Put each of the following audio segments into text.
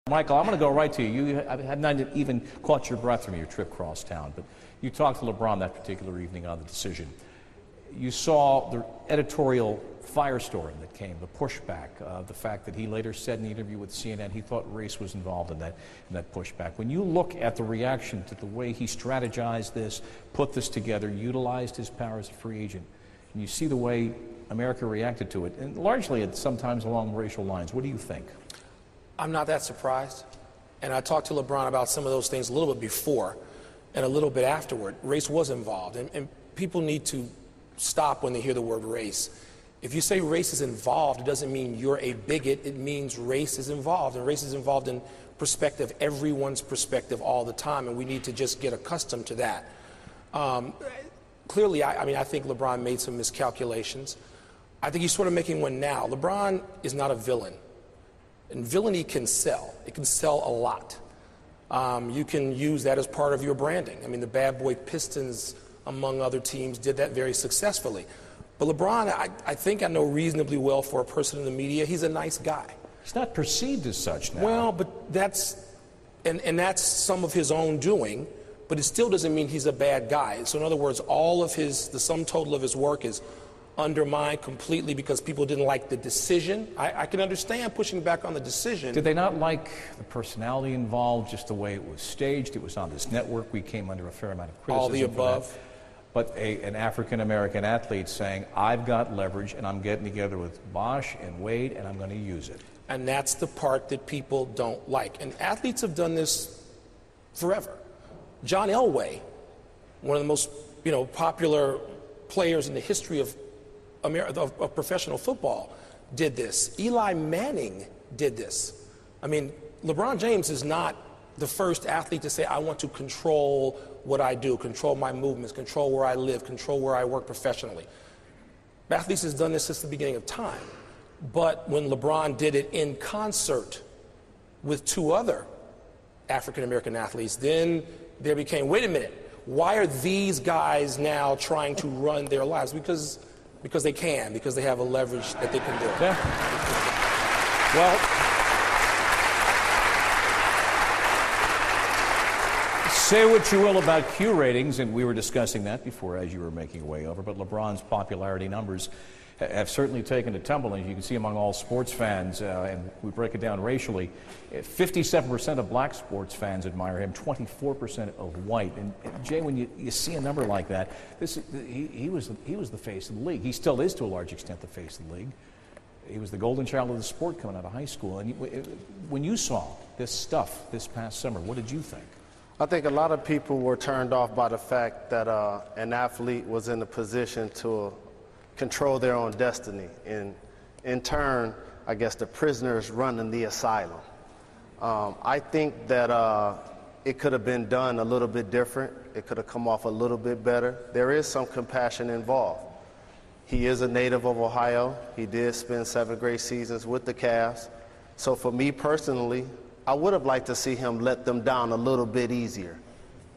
Michael, I'm going to go right to you. You have not even caught your breath from your trip across town, but you talked to LeBron that particular evening on the decision. You saw the editorial firestorm that came, the pushback, the fact that he later said in the interview with CNN he thought race was involved in that pushback. When you look at the reaction to the way he strategized this, put this together, utilized his power as a free agent, and you see the way America reacted to it, and largely sometimes along racial lines, what do you think? I'm not that surprised. And I talked to LeBron about some of those things a little bit before and a little bit afterward. Race was involved, and people need to stop when they hear the word race. If you say race is involved, it doesn't mean you're a bigot. It means race is involved, and race is involved in perspective, everyone's perspective all the time, and we need to just get accustomed to that. Clearly, I think LeBron made some miscalculations. I think he's sort of making one now. LeBron is not a villain, and villainy can sell. It can sell a lot. You can use that as part of your branding. I mean, the Bad Boy Pistons, among other teams, did that very successfully. But LeBron, I think I know reasonably well for a person in the media. He's a nice guy. He's not perceived as such now. Well, but that's some of his own doing, but it still doesn't mean he's a bad guy. So in other words, the sum total of his work is undermined completely because people didn't like the decision. I can understand pushing back on the decision. Did they not like the personality involved, just the way it was staged? It was on this network. We came under a fair amount of criticism. All the above. But an African-American athlete saying, I've got leverage and I'm getting together with Bosch and Wade and I'm going to use it. And that's the part that people don't like. And athletes have done this forever. John Elway, one of the most popular players in the history of professional football, did this. Eli Manning did this. I mean, LeBron James is not the first athlete to say, I want to control what I do, control my movements, control where I live, control where I work professionally. Athletes has done this since the beginning of time. But when LeBron did it in concert with two other African-American athletes, then there became, wait a minute, why are these guys now trying to run their lives? Because they can, because they have a leverage that they can do. Yeah. Well, say what you will about Q ratings, and we were discussing that before as you were making your way over, but LeBron's popularity numbers have certainly taken a tumble, and you can see among all sports fans, and we break it down racially, 57% of black sports fans admire him, 24% of white. And Jay, when you see a number like that, he was the face of the league. He still is to a large extent the face of the league. He was the golden child of the sport coming out of high school. And when you saw this stuff this past summer, what did you think? I think a lot of people were turned off by the fact that an athlete was in a position to control their own destiny. And in turn, I guess the prisoners running the asylum. I think that it could have been done a little bit different. It could have come off a little bit better. There is some compassion involved. He is a native of Ohio. He did spend 7 great seasons with the Cavs. So for me personally, I would have liked to see him let them down a little bit easier,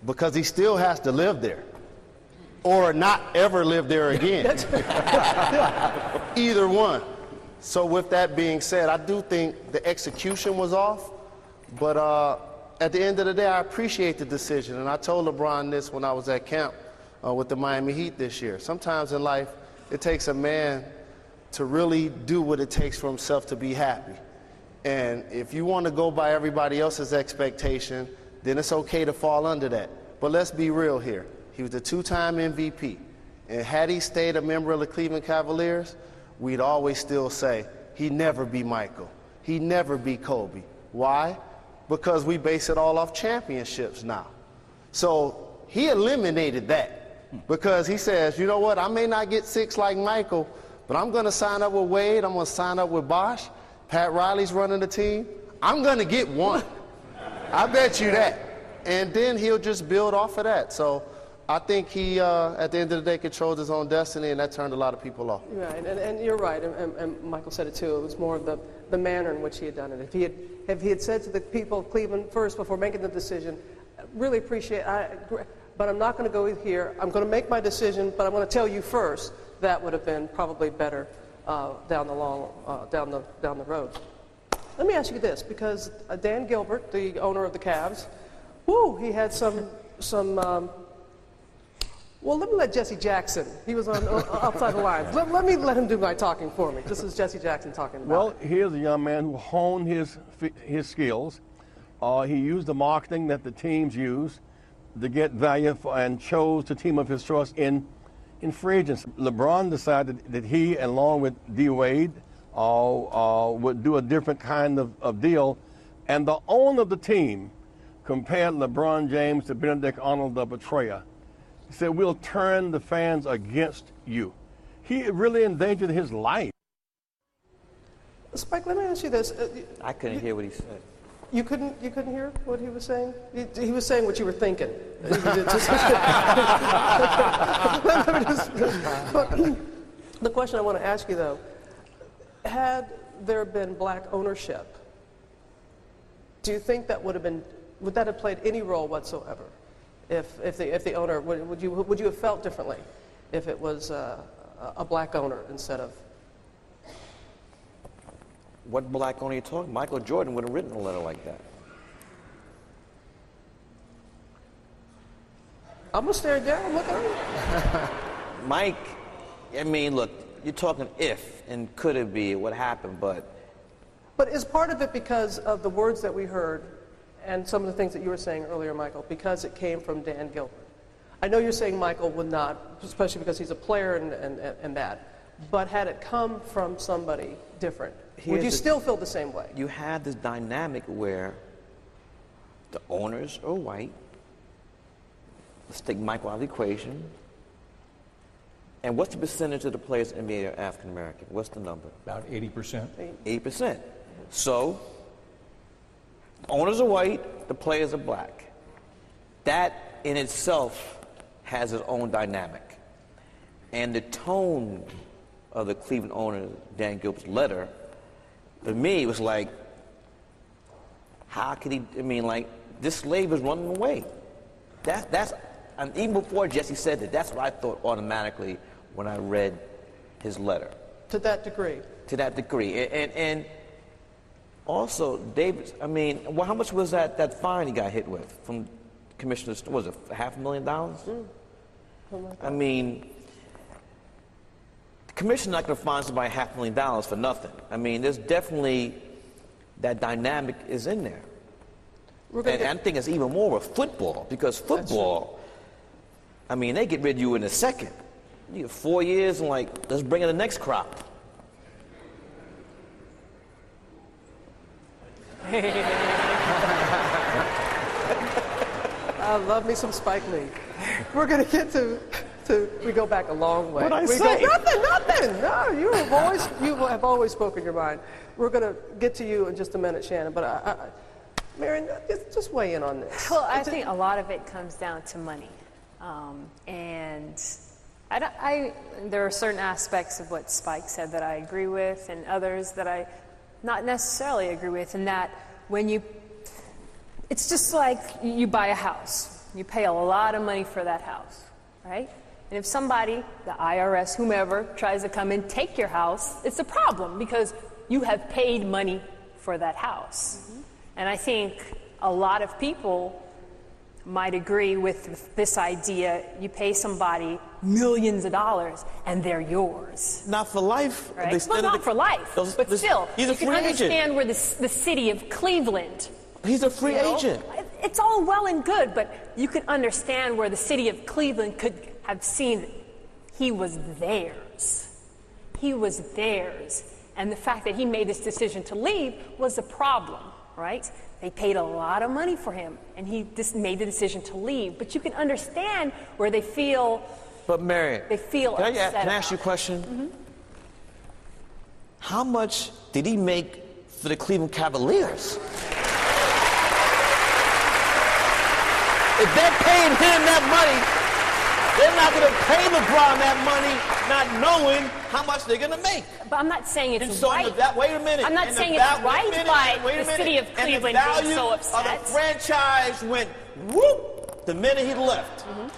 because he still has to live there or not ever live there again. Either one. So with that being said, I do think the execution was off, but at the end of the day, I appreciate the decision. And I told LeBron this when I was at camp with the Miami Heat this year. Sometimes in life, it takes a man to really do what it takes for himself to be happy. And if you want to go by everybody else's expectation, then it's okay to fall under that. But let's be real here. He was a 2-time MVP. And had he stayed a member of the Cleveland Cavaliers, we'd always still say, he never be Michael. He never be Kobe. Why? Because we base it all off championships now. So he eliminated that, because he says, you know what, I may not get 6 like Michael, but I'm going to sign up with Wade, I'm going to sign up with Bosch, Pat Riley's running the team, I'm going to get 1. I bet you that. And then he'll just build off of that. So I think he, at the end of the day, controlled his own destiny, and that turned a lot of people off. Right, and you're right, and Michael said it too. It was more of the manner in which he had done it. If he had said to the people of Cleveland first before making the decision, really appreciate, but I'm not going to go here. I'm going to make my decision, but I'm going to tell you first. That would have been probably better down the road. Let me ask you this, because Dan Gilbert, the owner of the Cavs, he had some well, let me let Jesse Jackson. He was on outside the lines. Let me let him do my talking for me. This is Jesse Jackson talking about. Well, here's a young man who honed his skills. He used the marketing that the teams use to get value and chose the team of his choice in free agency. LeBron decided that he, along with D. Wade, would do a different kind of deal, and the owner of the team compared LeBron James to Benedict Arnold, the betrayer. He said, "We'll turn the fans against you." He really endangered his life. Spike, let me ask you this. I couldn't hear what he said. You couldn't hear what he was saying? He was saying what you were thinking. The question I want to ask you, though, had there been black ownership, do you think that would that have played any role whatsoever? If the owner, would you have felt differently if it was a black owner instead of? What black owner are you talking? Michael Jordan would have written a letter like that. I'm gonna stare down. Look at him. Mike, I mean, look, you're talking if and could it be, what happened, but is part of it because of the words that we heard and some of the things that you were saying earlier, Michael, because it came from Dan Gilbert? I know you're saying Michael would not, especially because he's a player and that, but had it come from somebody different, would you still feel the same way? You had this dynamic where the owners are white. Let's take Michael out of the equation. And what's the percentage of the players in the NBA are African American? What's the number? About 80%. 80%. So, owners are white, the players are black. That in itself has its own dynamic. And the tone of the Cleveland owner, Dan Gilbert's letter, for me, it was like, how could he, I mean, like, this slave is running away. That's and even before Jesse said that, that's what I thought automatically when I read his letter. To that degree? To that degree. And also, David, I mean, well, how much was that fine he got hit with from Commissioner, was it $500,000? I mean, the commissioner's not going to fine somebody $500,000 for nothing. I mean, there's definitely, that dynamic is in there. And I think it's even more with football, because football, I mean, they get rid of you in a second. You get 4 years and like, let's bring in the next crop. I love me some Spike Lee. We're going to get to we go back a long way. What'd I say? Nothing. No, you have always spoken your mind. We're going to get to you in just a minute, Shannon. But Marion, just weigh in on this. Well, I think a lot of it comes down to money. And there are certain aspects of what Spike said that I agree with, and others that I not necessarily agree with, and that it's just like you buy a house. You pay a lot of money for that house, right? And if somebody, the IRS, whomever, tries to come and take your house, it's a problem because you have paid money for that house. Mm-hmm. And I think a lot of people might agree with this idea. You pay somebody millions of dollars and they're yours. Not for life. Right? Well, not for life, but still, you can understand where the city of Cleveland. He's a free agent. It's all well and good, but you can understand where the city of Cleveland could have seen he was theirs. He was theirs. And the fact that he made this decision to leave was a problem, right? They paid a lot of money for him, and he just made the decision to leave. But you can understand where they feel. But Marion, they feel upset. Can I ask you a question? Mm-hmm. How much did he make for the Cleveland Cavaliers? If they're paying him that money, they're not going to pay LeBron that money, not knowing how much they're going to make. But I'm not saying it's so right. Wait a minute. I'm not saying it's right by the city of Cleveland being so upset. And the franchise went whoop the minute he left. Mm-hmm.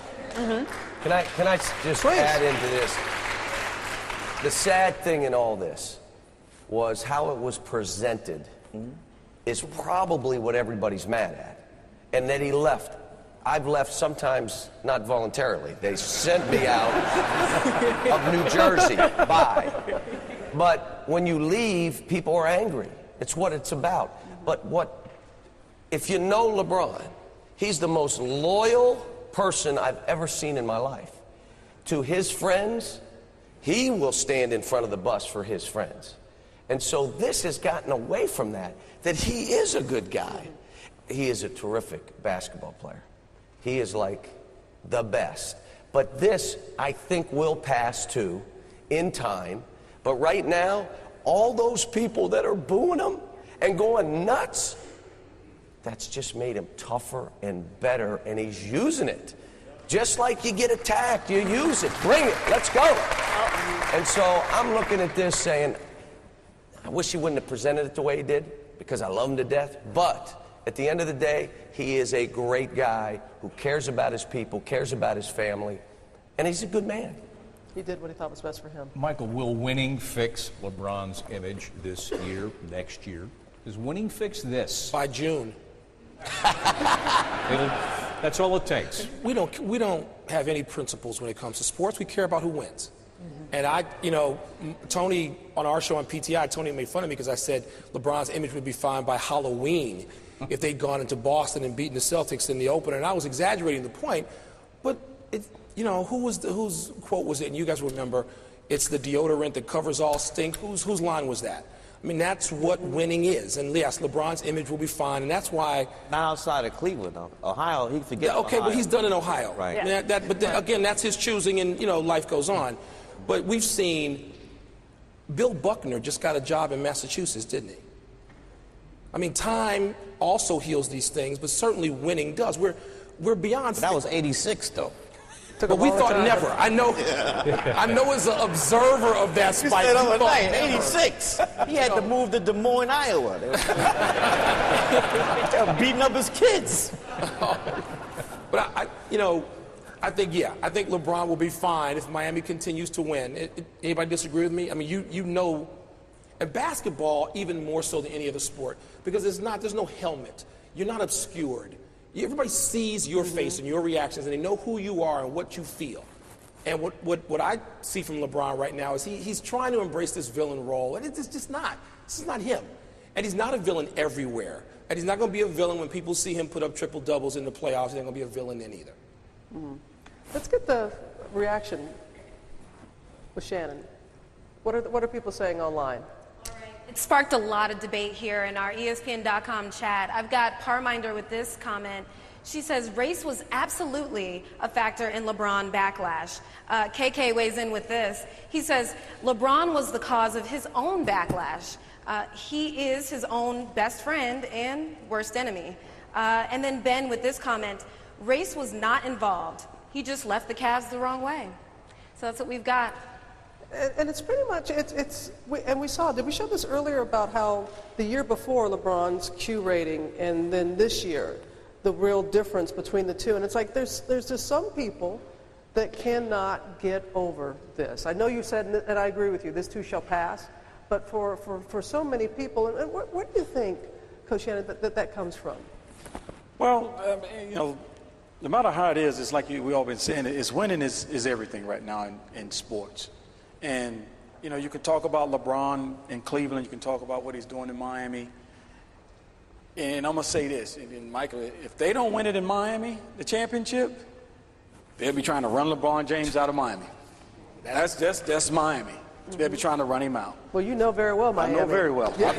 Mm-hmm. Can I just add into this? The sad thing in all this was how it was presented is probably what everybody's mad at. And that he left. I've left sometimes not voluntarily. They sent me out of New Jersey. Bye. But when you leave, people are angry. It's what it's about. But if you know LeBron, he's the most loyal person I've ever seen in my life. To his friends, he will stand in front of the bus for his friends. And so this has gotten away from that he is a good guy. He is a terrific basketball player. He is like the best. But this, I think, will pass too in time. But right now, all those people that are booing him and going nuts, that's just made him tougher and better, and he's using it. Just like you get attacked, you use it. Bring it. Let's go. And so I'm looking at this saying, I wish he wouldn't have presented it the way he did, because I love him to death. But at the end of the day, he is a great guy who cares about his people, cares about his family, and he's a good man. He did what he thought was best for him. Michael, will winning fix LeBron's image this year, next year? Does winning fix this? By June. That's all it takes. We don't have any principles when it comes to sports. We care about who wins. And Tony, on our show on PTI, Tony made fun of me because I said LeBron's image would be fine by Halloween if they'd gone into Boston and beaten the Celtics in the opener. And I was exaggerating the point, but whose quote was it? And you guys remember, it's the deodorant that covers all stink. Whose line was that? I mean, that's what winning is. And yes, LeBron's image will be fine, and that's why. Not outside of Cleveland, though. Ohio, he forgets. Okay, Ohio. but he's done in Ohio. Right. Yeah. Again, that's his choosing, and life goes on. But we've seen Bill Buckner just got a job in Massachusetts, didn't he? I mean, time also heals these things, but certainly winning does. We're beyond. But that was '86, though. But we thought never. I know as an observer of that spike. You said overnight, '86. He had to move to Des Moines, Iowa. They were beating up his kids. But I think LeBron will be fine if Miami continues to win. Anybody disagree with me? I mean, you know, and basketball even more so than any other sport, because there's no helmet. You're not obscured. Everybody sees your face and your reactions, and they know who you are and what you feel. And what I see from LeBron right now is he's trying to embrace this villain role, and it's just not. This is not him. And he's not a villain everywhere. And he's not going to be a villain when people see him put up triple doubles in the playoffs. He's not going to be a villain then either. Mm-hmm. Let's get the reaction with Shannon. What are people saying online? It sparked a lot of debate here in our ESPN.com chat. I've got Parminder with this comment. She says, race was absolutely a factor in LeBron backlash. KK weighs in with this. He says, LeBron was the cause of his own backlash. He is his own best friend and worst enemy. And then Ben with this comment, race was not involved. He just left the Cavs the wrong way. So that's what we've got. And it's pretty much, and we saw, did we show this earlier about how the year before LeBron's Q rating and then this year, the real difference between the two? And it's like there's just some people that cannot get over this. I know you said, and I agree with you, this too shall pass, but for so many people, and where do you think, Coach Shannon, that comes from? Well, no matter how it is, it's like we all been saying, winning is everything right now in sports. And, you can talk about LeBron in Cleveland. You can talk about what he's doing in Miami. And I'm going to say this, and Michael, if they don't win it in Miami, the championship, they'll be trying to run LeBron James out of Miami. That's Miami. They'll be trying to run him out. Well, you know very well Miami. I know very well. Yeah.